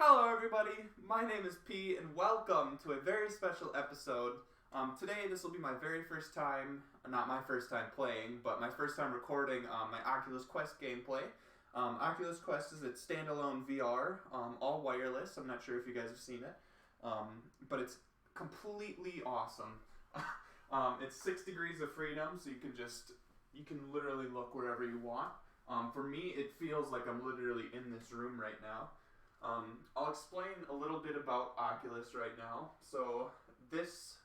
Hello everybody, my name is P and welcome to a very special episode. Today this will be my very first time, not my first time playing, but my first time recording my Oculus Quest gameplay. Oculus Quest is its standalone VR, all wireless. I'm not sure if you guys have seen it, but it's completely awesome. It's 6 degrees of freedom, so you can literally look wherever you want. For me, it feels like I'm literally in this room right now. I'll explain a little bit about Oculus right now. So this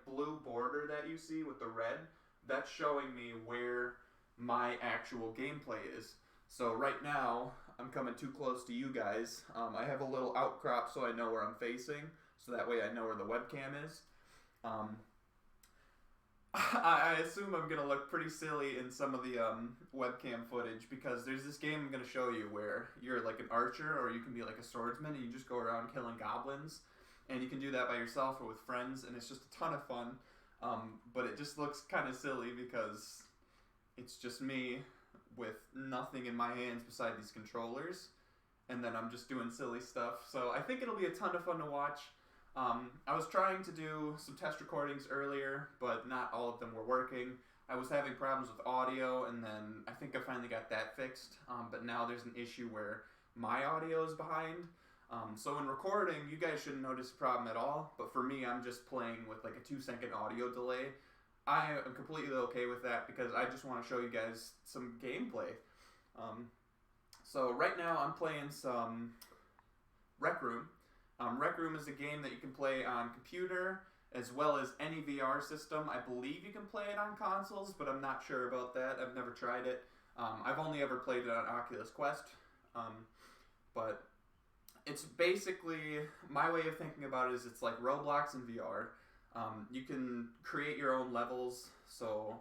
blue border that you see with the red, that's showing me where my actual gameplay is. So right now, I'm coming too close to you guys. I have a little outcrop so I know where I'm facing, so that way I know where the webcam is. I assume I'm going to look pretty silly in some of the webcam footage because there's this game I'm going to show you where you're like an archer or you can be like a swordsman and you just go around killing goblins. And you can do that by yourself or with friends and it's just a ton of fun. But it just looks kind of silly because it's just me with nothing in my hands beside these controllers. And then I'm just doing silly stuff. So I think it'll be a ton of fun to watch. I was trying to do some test recordings earlier, but not all of them were working. I was having problems with audio, and then I think I finally got that fixed. But now there's an issue where my audio is behind. So in recording, you guys shouldn't notice a problem at all. But for me, I'm just playing with like a 2-second audio delay. I am completely okay with that because I just want to show you guys some gameplay. So right now, I'm playing some Rec Room. Rec Room is a game that you can play on computer as well as any VR system. I believe you can play it on consoles, but I'm not sure about that. I've never tried it. I've only ever played it on Oculus Quest. But it's basically, my way of thinking about it is it's like Roblox in VR. You can create your own levels, so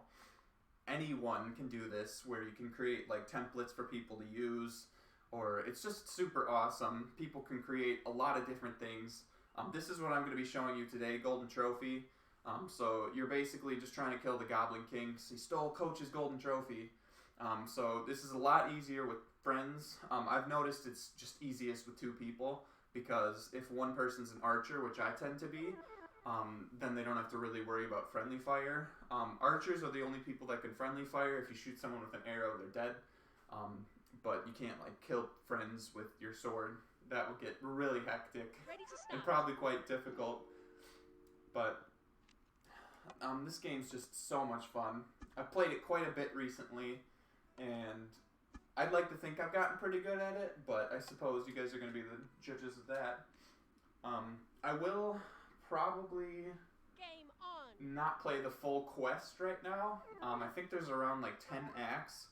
anyone can do this, where you can create like templates for people to use. Or it's just super awesome. People can create a lot of different things. This is what I'm going to be showing you today, Golden Trophy. So you're basically just trying to kill the Goblin King because he stole Coach's Golden Trophy. So this is a lot easier with friends. I've noticed it's just easiest with 2 people because if one person's an archer, which I tend to be, then they don't have to really worry about friendly fire. Archers are the only people that can friendly fire. If you shoot someone with an arrow, they're dead. But you can't like kill friends with your sword. That would get really hectic and probably quite difficult. But this game's just so much fun. I've played it quite a bit recently, and I'd like to think I've gotten pretty good at it, but I suppose you guys are going to be the judges of that. I will probably not play the full quest right now. I think there's around like 10 acts.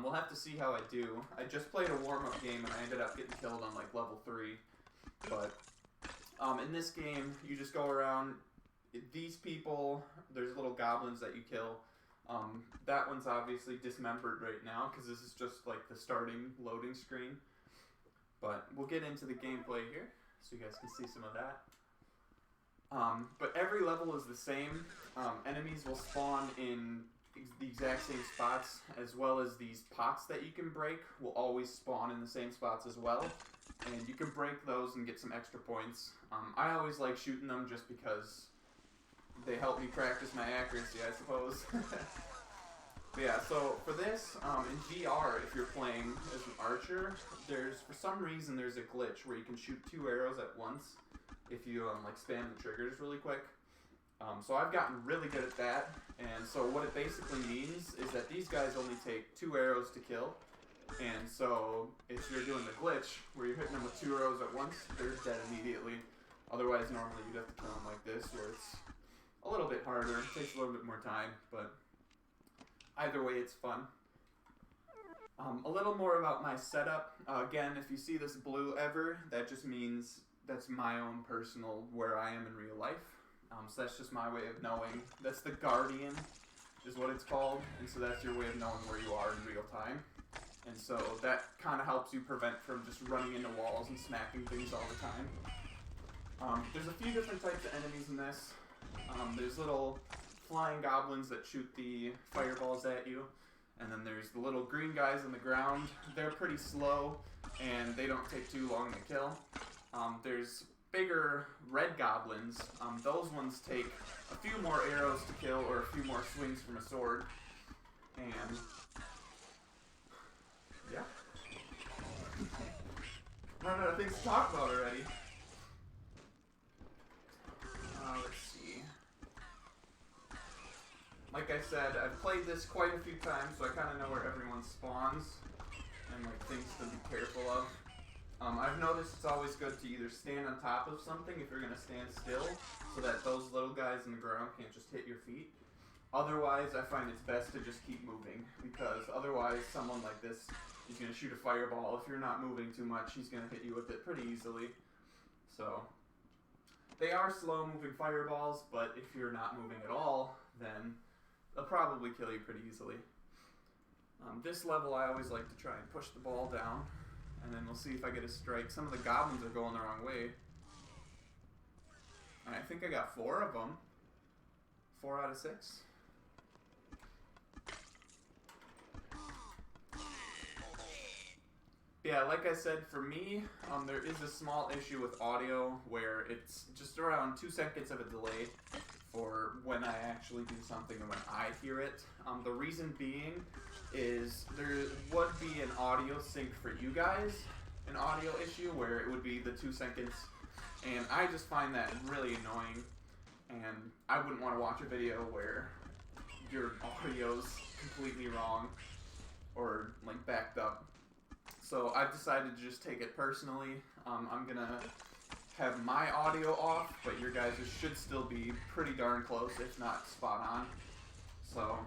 We'll have to see how I do. I just played a warm-up game and I ended up getting killed on like level 3. But in this game, you just go around. These people, there's little goblins that you kill. That one's obviously dismembered right now because this is just like the starting loading screen. But we'll get into the gameplay here so you guys can see some of that. But every level is the same. Enemies will spawn in the exact same spots, as well as these pots that you can break will always spawn in the same spots as well, and you can break those and get some extra points. I always like shooting them just because they help me practice my accuracy, I suppose. But yeah, so for this, in VR, if you're playing as an archer, for some reason there's a glitch where you can shoot 2 arrows at once if you spam the triggers really quick. So I've gotten really good at that, and so what it basically means is that these guys only take 2 arrows to kill, and so if you're doing the glitch where you're hitting them with 2 arrows at once, they're dead immediately. Otherwise, normally you'd have to kill them like this, where it's a little bit harder, it takes a little bit more time, but either way, it's fun. A little more about my setup. Again, if you see this blue ever, that just means that's my own personal where I am in real life. So that's just my way of knowing. That's the Guardian, is what it's called. And so that's your way of knowing where you are in real time. And so that kind of helps you prevent from just running into walls and smacking things all the time. There's a few different types of enemies in this. There's little flying goblins that shoot the fireballs at you. And then there's the little green guys on the ground. They're pretty slow, and they don't take too long to kill. There's bigger red goblins. Those ones take a few more arrows to kill or a few more swings from a sword. And yeah. Run out of things to talk about already. Let's see. Like I said, I've played this quite a few times, so I kind of know where everyone spawns and like things to be careful of. I've noticed it's always good to either stand on top of something if you're going to stand still, so that those little guys in the ground can't just hit your feet. Otherwise, I find it's best to just keep moving, because otherwise someone like this is going to shoot a fireball. If you're not moving too much, he's going to hit you with it pretty easily. So, they are slow-moving fireballs, but if you're not moving at all, then they'll probably kill you pretty easily. This level, I always like to try and push the ball down, and then we'll see if I get a strike. Some of the goblins are going the wrong way. And I think I got 4 of them. 4 out of 6. Yeah, like I said, for me, there is a small issue with audio where it's just around 2 seconds of a delay for when I actually do something and when I hear it. The reason being is there would be an audio sync for you guys, an audio issue where it would be the 2 seconds, and I just find that really annoying, and I wouldn't want to watch a video where your audio's completely wrong or like backed up. So I've decided to just take it personally. I'm gonna have my audio off, but your guys' should still be pretty darn close, if not spot on. So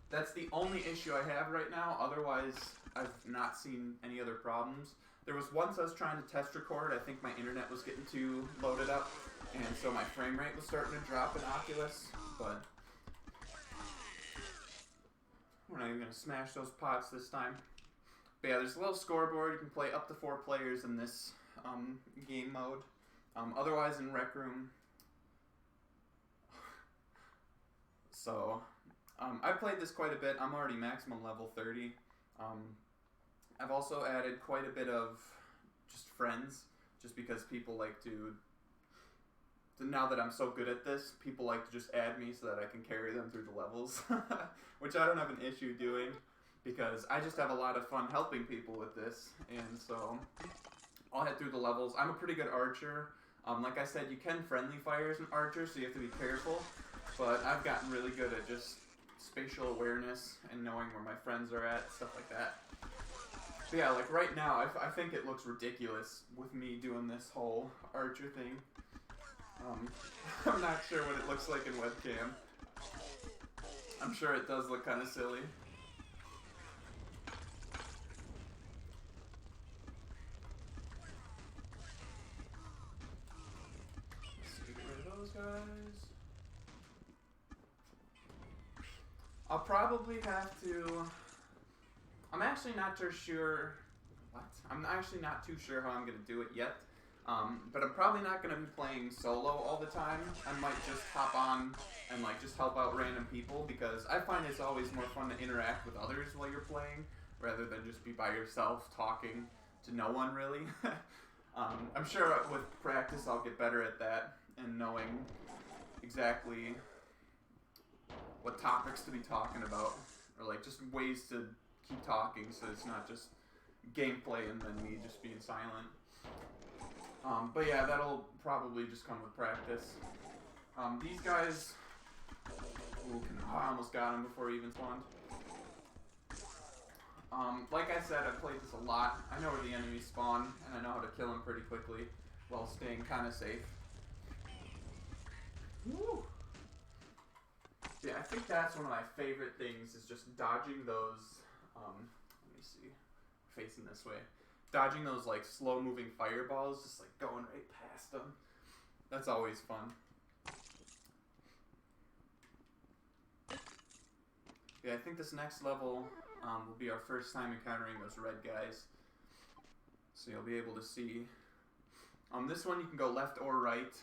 that's the only issue I have right now. Otherwise, I've not seen any other problems. There was once I was trying to test record. I think my internet was getting too loaded up, and so my frame rate was starting to drop in Oculus, but we're not even gonna smash those pots this time. But yeah, there's a little scoreboard. You can play up to 4 players in this game mode. Otherwise, in Rec Room. So, I played this quite a bit. I'm already maximum level 30. I've also added quite a bit of just friends, just because people like to now that I'm so good at this, people like to just add me so that I can carry them through the levels, which I don't have an issue doing, because I just have a lot of fun helping people with this, and so I'll head through the levels. I'm a pretty good archer. Like I said, you can friendly fire as an archer, so you have to be careful, but I've gotten really good at just spatial awareness and knowing where my friends are at, stuff like that. So yeah, like right now, I think it looks ridiculous with me doing this whole archer thing. I'm not sure what it looks like in webcam. I'm sure it does look kind of silly. Guys, I'll probably have to. I'm actually not too sure. What? I'm actually not too sure how I'm gonna do it yet. But I'm probably not gonna be playing solo all the time. I might just hop on and like just help out random people, because I find it's always more fun to interact with others while you're playing rather than just be by yourself talking to no one really. I'm sure with practice I'll get better at that, and knowing exactly what topics to be talking about, or like just ways to keep talking so it's not just gameplay and then me just being silent. But yeah, that'll probably just come with practice. These guys, I almost got him before he even spawned. Like I said, I've played this a lot. I know where the enemies spawn, and I know how to kill them pretty quickly while staying kind of safe. Woo! Yeah, I think that's one of my favorite things, is just dodging those, let me see, facing this way. Dodging those like slow moving fireballs, just like going right past them. That's always fun. Yeah, I think this next level will be our first time encountering those red guys. So you'll be able to see. This one you can go left or right.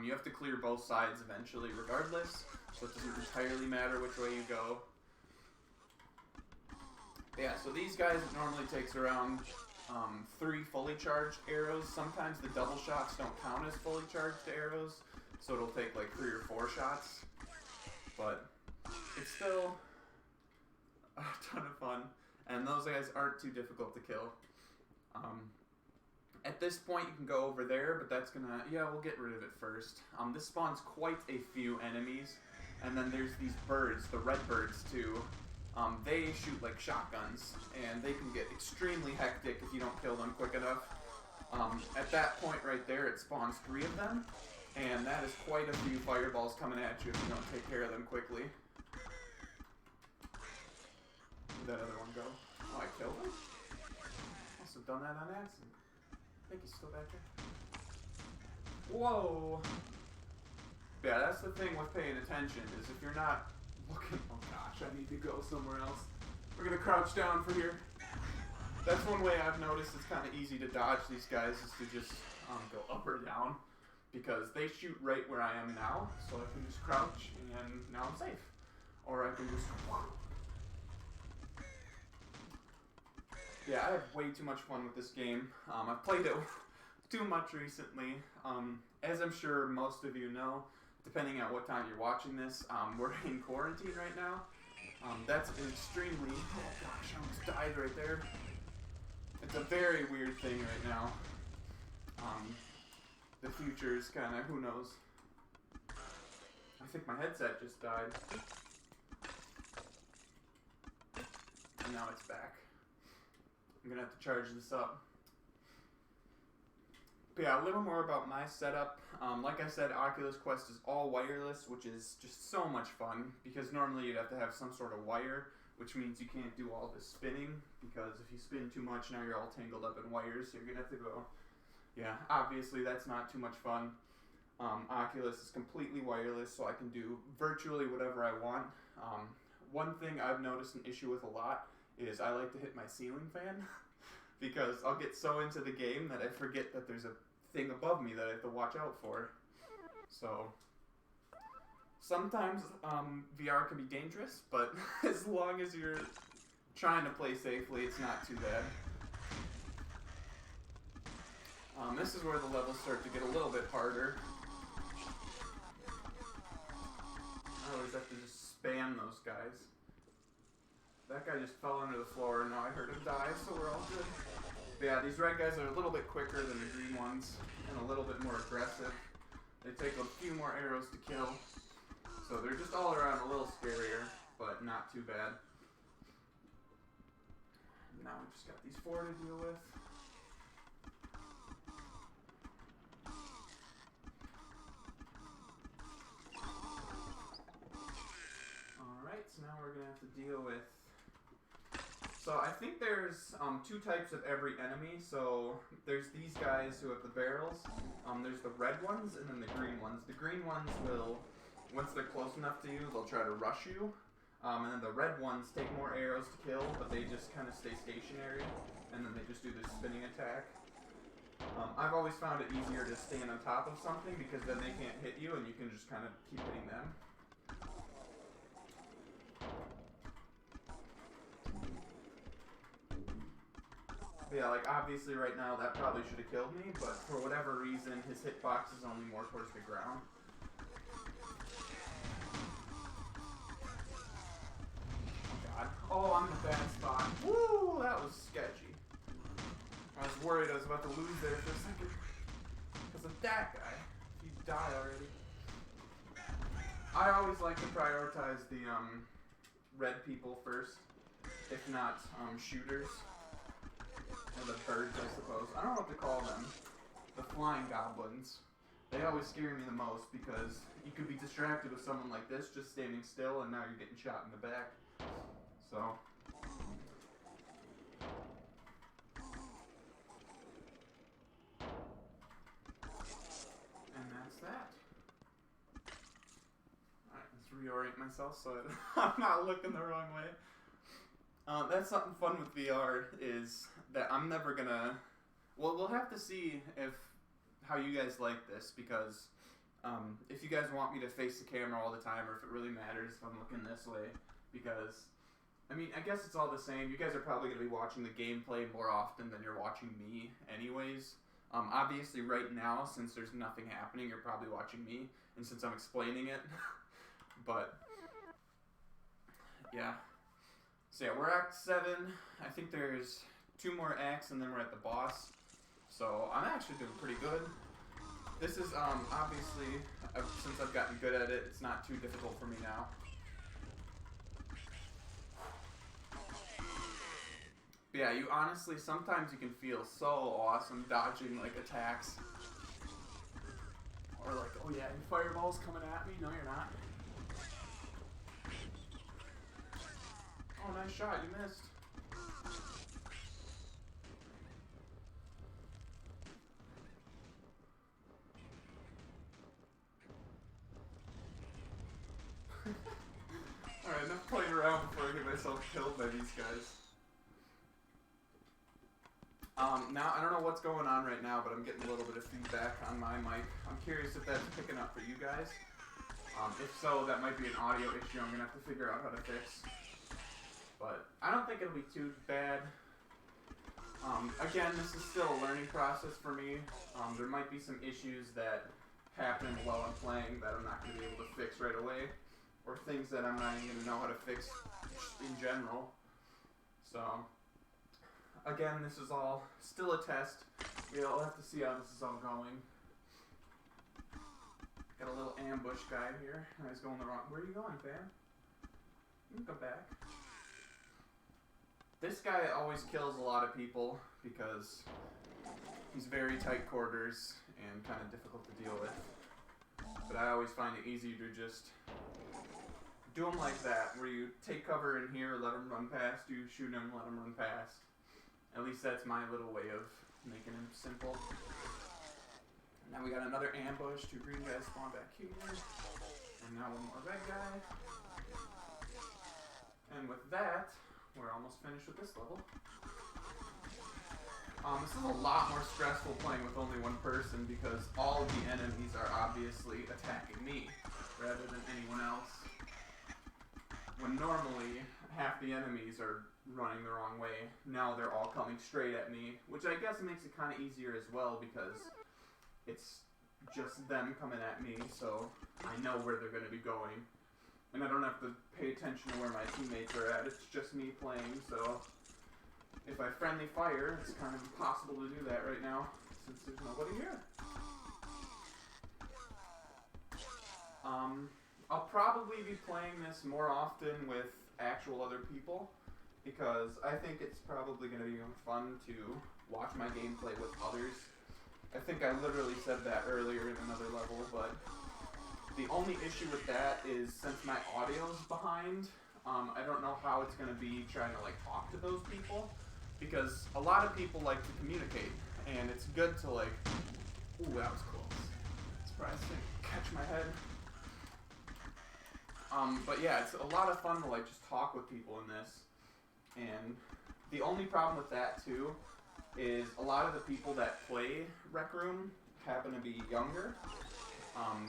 You have to clear both sides eventually regardless, so it doesn't entirely matter which way you go. Yeah, so these guys, it normally takes around 3 fully charged arrows. Sometimes the double shots don't count as fully charged arrows, so it'll take like 3 or 4 shots. But it's still a ton of fun, and those guys aren't too difficult to kill. At this point, you can go over there, but that's gonna... Yeah, we'll get rid of it first. This spawns quite a few enemies, and then there's these birds, the red birds too. They shoot like shotguns, and they can get extremely hectic if you don't kill them quick enough. At that point right there, it spawns 3 of them, and that is quite a few fireballs coming at you if you don't take care of them quickly. Where'd that other one go? Oh, I killed him? Must have done that on accident. I think he's still back there. Whoa! Yeah, that's the thing with paying attention, is if you're not looking... Oh gosh, I need to go somewhere else. We're gonna crouch down for here. That's one way I've noticed it's kind of easy to dodge these guys, is to just go up or down. Because they shoot right where I am now, so I can just crouch and now I'm safe. Or I can just... Yeah, I have way too much fun with this game. I've played it too much recently. As I'm sure most of you know, depending on what time you're watching this, we're in quarantine right now. That's an extremely... Oh gosh, I almost died right there. It's a very weird thing right now. The future is kind of, who knows. I think my headset just died. And now it's back. I'm gonna have to charge this up. But yeah, a little more about my setup. Like I said, Oculus Quest is all wireless, which is just so much fun, because normally you'd have to have some sort of wire, which means you can't do all this spinning, because if you spin too much, now you're all tangled up in wires, so you're gonna have to go... Yeah, obviously that's not too much fun. Oculus is completely wireless, so I can do virtually whatever I want. One thing I've noticed an issue with a lot is I like to hit my ceiling fan because I'll get so into the game that I forget that there's a thing above me that I have to watch out for. So sometimes VR can be dangerous, but as long as you're trying to play safely, it's not too bad. This is where the levels start to get a little bit harder. I always have to just spam those guys. That guy just fell under the floor, and now I heard him die, so we're all good. But yeah, these red guys are a little bit quicker than the green ones, and a little bit more aggressive. They take a few more arrows to kill, so they're just all around a little scarier, but not too bad. Now we just got these 4 to deal with. Alright, so now we're going to have to deal with... So I think there's 2 types of every enemy. So there's these guys who have the barrels. There's the red ones and then the green ones. The green ones will, once they're close enough to you, they'll try to rush you. And then the red ones take more arrows to kill, but they just kind of stay stationary. And then they just do this spinning attack. I've always found it easier to stand on top of something because then they can't hit you and you can just kind of keep hitting them. Yeah, like obviously right now that probably should have killed me, but for whatever reason his hitbox is only more towards the ground. Oh god. Oh, I'm in a bad spot. Woo, that was sketchy. I was worried I was about to lose there for a second. Because of that guy. He died already. I always like to prioritize the red people first, if not shooters. Or the birds, I suppose. I don't know what to call them. The flying goblins. They always scare me the most because you could be distracted with someone like this just standing still and now you're getting shot in the back. So. And that's that. Alright, let's reorient myself so I'm not looking the wrong way. That's something fun with VR is that I'm never gonna... Well, we'll have to see how you guys like this because if you guys want me to face the camera all the time or if it really matters if I'm looking this way because I mean, I guess it's all the same. You guys are probably going to be watching the gameplay more often than you're watching me anyways. Obviously, right now, since there's nothing happening, you're probably watching me, and since I'm explaining it. But, yeah. So, yeah, we're Act 7. I think there's 2 more acts, and then we're at the boss. So, I'm actually doing pretty good. This is, obviously, since I've gotten good at it, it's not too difficult for me now. But yeah, you honestly, sometimes you can feel so awesome dodging, like, attacks. Or like, oh yeah, your fireball's coming at me? No, you're not. Oh, nice shot, you missed. Alright, enough playing around before I get myself killed by these guys. Now, I don't know what's going on right now, but I'm getting a little bit of feedback on my mic. I'm curious if that's picking up for you guys. If so, that might be an audio issue I'm going to have to figure out how to fix. But I don't think it'll be too bad. Again, this is still a learning process for me. There might be some issues that happen while I'm playing that I'm not going to be able to fix right away. Or things that I'm not even going to know how to fix in general. So, again, this is all still a test. We'll have to see how this is all going. Got a little ambush guy here. He's going the wrong... Where are you going, fam? You can go back. This guy always kills a lot of people because he's very tight quarters and kind of difficult to deal with. But I always find it easier to just do him like that, where you take cover in here, let him run past you, shoot him, let him run past. At least that's my little way of making him simple. Now we got another ambush, 2 green guys spawn back here. And now 1 more red guy. And with that, we're almost finished with this level. This is a lot more stressful playing with only 1 person because all of the enemies are obviously attacking me rather than anyone else. When normally half the enemies are running the wrong way, now they're all coming straight at me, which I guess makes it kind of easier as well because it's just them coming at me, so I know where they're going to be going. And I don't have to pay attention to where my teammates are at, it's just me playing, so if I friendly fire, it's kind of impossible to do that right now, since there's nobody here. I'll probably be playing this more often with actual other people, because I think it's probably going to be fun to watch my gameplay with others. I think I literally said that earlier in another level, but the only issue with that is since my audio's behind, I don't know how it's going to be trying to like talk to those people, because a lot of people like to communicate, and it's good to like, ooh, that was close. Surprised I didn't catch my head. But yeah, it's a lot of fun to like just talk with people in this, and the only problem with that too is a lot of the people that play Rec Room happen to be younger,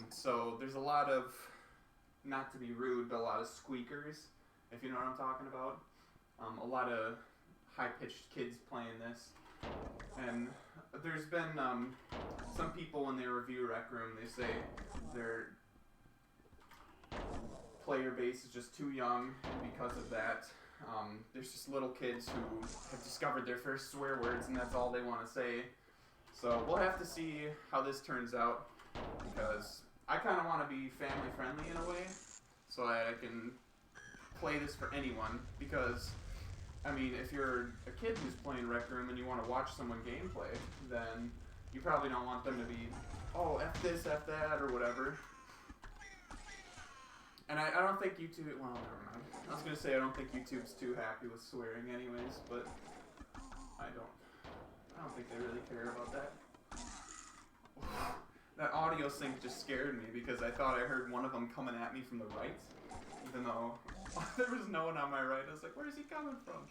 so there's a lot of, not to be rude, but a lot of squeakers, if you know what I'm talking about. A lot of high-pitched kids playing this, and there's been some people when they review Rec Room, they say their player base is just too young, and because of that, there's just little kids who have discovered their first swear words and that's all they want to say. So we'll have to see how this turns out, because I kind of want to be family friendly in a way, so that I can play this for anyone, because I mean, if you're a kid who's playing Rec Room and you want to watch someone gameplay, then you probably don't want them to be, oh, F this, F that, or whatever. And I don't think YouTube, well, never mind. I was going to say I don't think YouTube's too happy with swearing anyways, but I don't think they really care about that. That audio sync just scared me because I thought I heard one of them coming at me from the right, even though there was no one on my right. I was like, where's he coming from?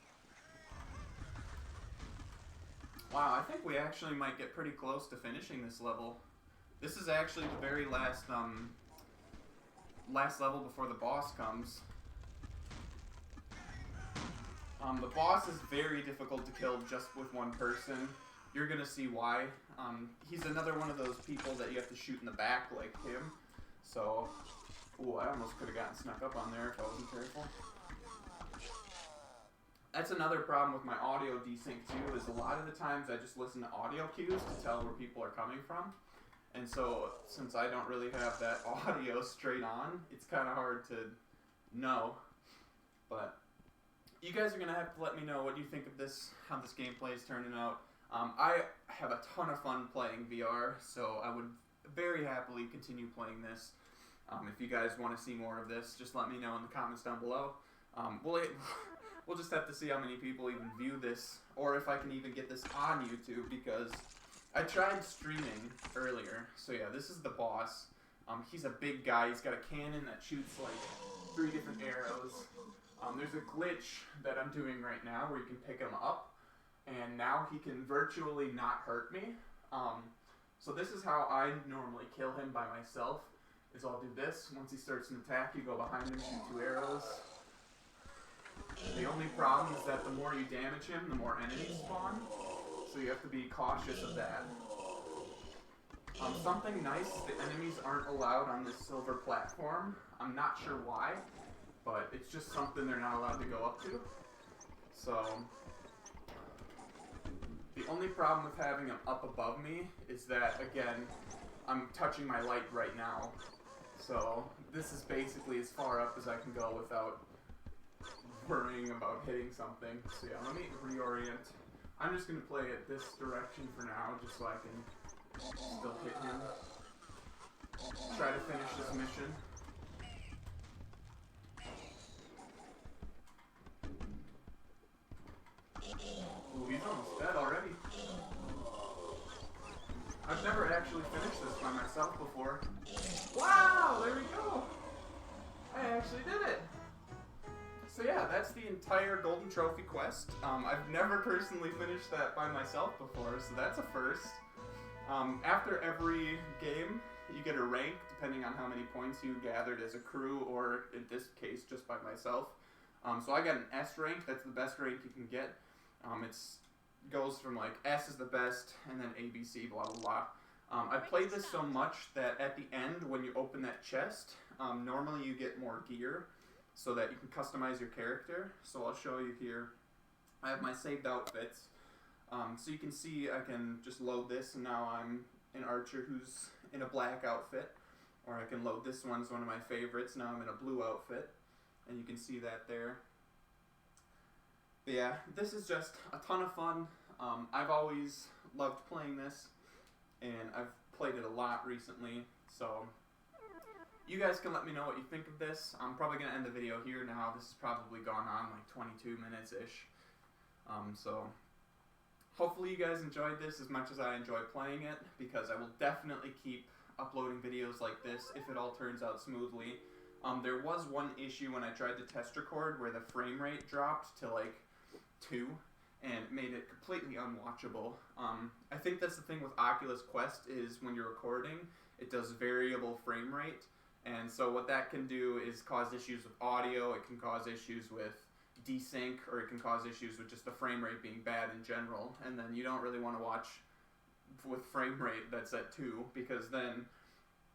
Wow, I think we actually might get pretty close to finishing this level. This is actually the very last level before the boss comes. The boss is very difficult to kill just with one person. You're gonna see why. He's another one of those people that you have to shoot in the back like him. So, ooh, I almost could have gotten snuck up on there if I wasn't careful. That's another problem with my audio desync too, is a lot of the times I just listen to audio cues to tell where people are coming from. And so, since I don't really have that audio straight on, it's kind of hard to know. But you guys are going to have to let me know what you think of this, how this gameplay is turning out. I have a ton of fun playing VR, so I would very happily continue playing this. If you guys want to see more of this, just let me know in the comments down below. We'll just have to see how many people even view this, or if I can even get this on YouTube, because I tried streaming earlier. So yeah, this is the boss. He's a big guy. He's got a cannon that shoots like 3 different arrows. There's a glitch that I'm doing right now where you can pick him up, and now he can virtually not hurt me. So this is how I normally kill him by myself, is I'll do this. Once he starts an attack, you go behind him, shoot 2 arrows. The only problem is that the more you damage him, the more enemies spawn. So you have to be cautious of that. Something nice, the enemies aren't allowed on this silver platform. I'm not sure why, but it's just something they're not allowed to go up to. So, the only problem with having them up above me is that, again, I'm touching my light right now. So, this is basically as far up as I can go without worrying about hitting something. So yeah, let me reorient. I'm just going to play it this direction for now, just so I can still hit him. Try to finish this mission. Ooh, he's almost dead already. I've never actually finished this by myself before. Wow, there we go! I actually did it! So yeah, that's the entire Golden Trophy quest. I've never personally finished that by myself before, so that's a first. After every game, you get a rank, depending on how many points you gathered as a crew, or in this case, just by myself. So I got an S rank, that's the best rank you can get. It goes from like S is the best, and then A, B, C, blah, blah, blah. I played this so much that at the end, when you open that chest, normally you get more gear, so that you can customize your character. So I'll show you here. I have my saved outfits. So you can see I can just load this, and now I'm an archer who's in a black outfit. Or I can load this one's one of my favorites. Now I'm in a blue outfit. And you can see that there. But yeah, this is just a ton of fun. I've always loved playing this, and I've played it a lot recently. So you guys can let me know what you think of this. I'm probably going to end the video here now. This has probably gone on like 22 minutes-ish. So hopefully you guys enjoyed this as much as I enjoy playing it, because I will definitely keep uploading videos like this if it all turns out smoothly. There was one issue when I tried to test record where the frame rate dropped to like 2 and made it completely unwatchable. I think that's the thing with Oculus Quest, is when you're recording, it does variable frame rate. And so what that can do is cause issues with audio, it can cause issues with desync, or it can cause issues with just the frame rate being bad in general. And then you don't really want to watch with frame rate that's at 2, because then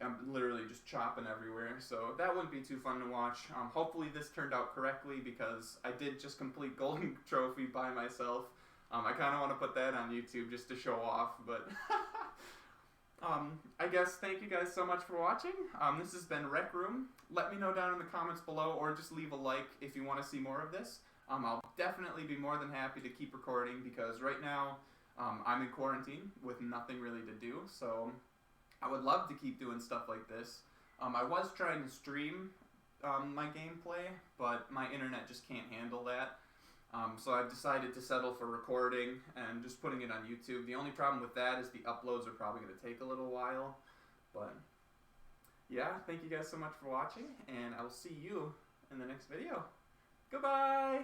I'm literally just chopping everywhere. So that wouldn't be too fun to watch. Hopefully this turned out correctly, because I did just complete Golden Trophy by myself. I kind of want to put that on YouTube just to show off, but I guess thank you guys so much for watching. This has been Rec Room. Let me know down in the comments below, or just leave a like if you want to see more of this. I'll definitely be more than happy to keep recording, because right now I'm in quarantine with nothing really to do, so I would love to keep doing stuff like this. I was trying to stream my gameplay, but my internet just can't handle that. So I've decided to settle for recording and just putting it on YouTube. The only problem with that is the uploads are probably going to take a little while. But yeah, thank you guys so much for watching, and I will see you in the next video. Goodbye!